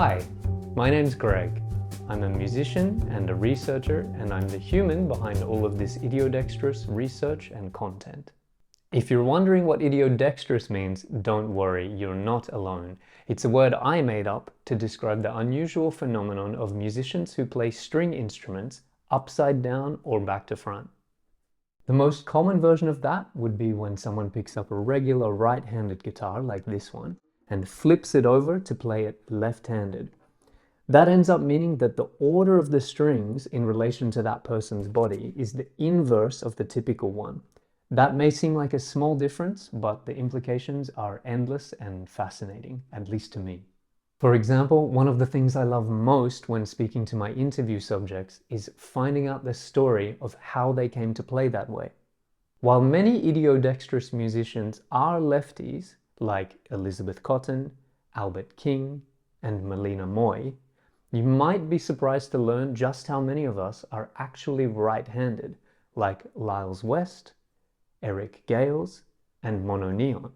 Hi, my name's Greg. I'm a musician and a researcher, and I'm the human behind all of this idiodextrous research and content. If you're wondering what idiodextrous means, don't worry, you're not alone. It's a word I made up to describe the unusual phenomenon of musicians who play string instruments upside down or back to front. The most common version of that would be when someone picks up a regular right-handed guitar like this one and flips it over to play it left-handed. That ends up meaning that the order of the strings in relation to that person's body is the inverse of the typical one. That may seem like a small difference, but the implications are endless and fascinating, at least to me. For example, one of the things I love most when speaking to my interview subjects is finding out the story of how they came to play that way. While many idiodextrous musicians are lefties, like Elizabeth Cotten, Albert King, and Melina Moy, you might be surprised to learn just how many of us are actually right-handed, like Lyles West, Eric Gales, and Mono Neon.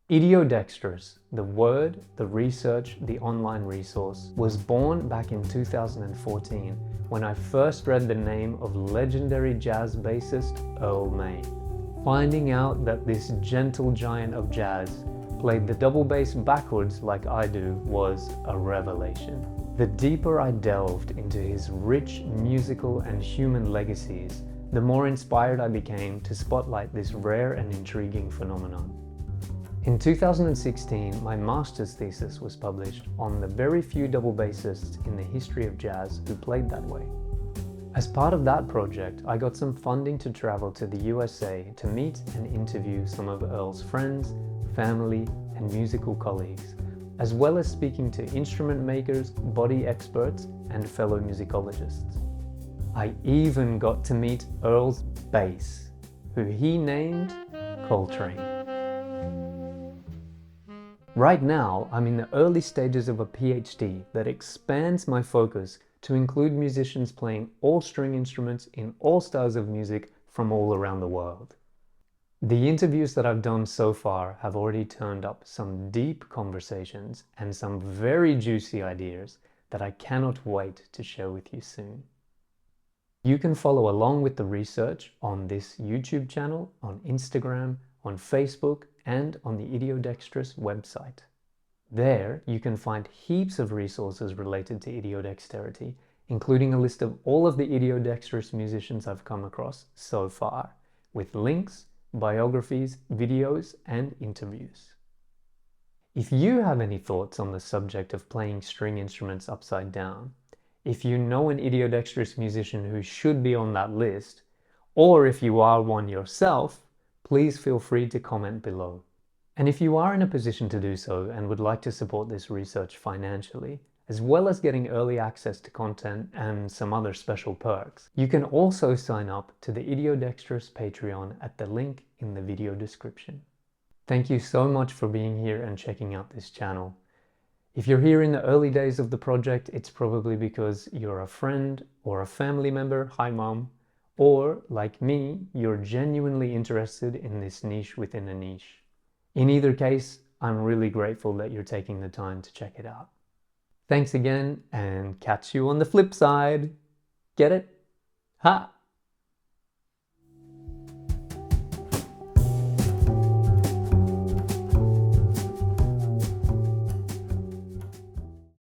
Idiodextrous, the word, the research, the online resource, was born back in 2014 when I first read the name of legendary jazz bassist Earl May. Finding out that this gentle giant of jazz played the double bass backwards like I do was a revelation. The deeper I delved into his rich musical and human legacies, the more inspired I became to spotlight this rare and intriguing phenomenon. In 2016, my master's thesis was published on the very few double bassists in the history of jazz who played that way. As part of that project, I got some funding to travel to the USA to meet and interview some of Earl's friends, family, and musical colleagues, as well as speaking to instrument makers, body experts, and fellow musicologists. I even got to meet Earl's bass, who he named Coltrane. Right now, I'm in the early stages of a PhD that expands my focus to include musicians playing all string instruments in all styles of music from all around the world. The interviews that I've done so far have already turned up some deep conversations and some very juicy ideas that I cannot wait to share with you soon. You can follow along with the research on this YouTube channel, on Instagram, on Facebook, and on the Idiodextrous website. There, you can find heaps of resources related to idiodexterity, including a list of all of the idiodextrous musicians I've come across so far, with links, biographies, videos, and interviews. If you have any thoughts on the subject of playing string instruments upside down, if you know an idiodextrous musician who should be on that list, or if you are one yourself, please feel free to comment below. And if you are in a position to do so and would like to support this research financially, as well as getting early access to content and some other special perks, you can also sign up to the Idiodextrous Patreon at the link in the video description. Thank you so much for being here and checking out this channel. If you're here in the early days of the project, it's probably because you're a friend or a family member, hi mom, or like me, you're genuinely interested in this niche within a niche. In either case, I'm really grateful that you're taking the time to check it out. Thanks again, and catch you on the flip side. Get it? Ha!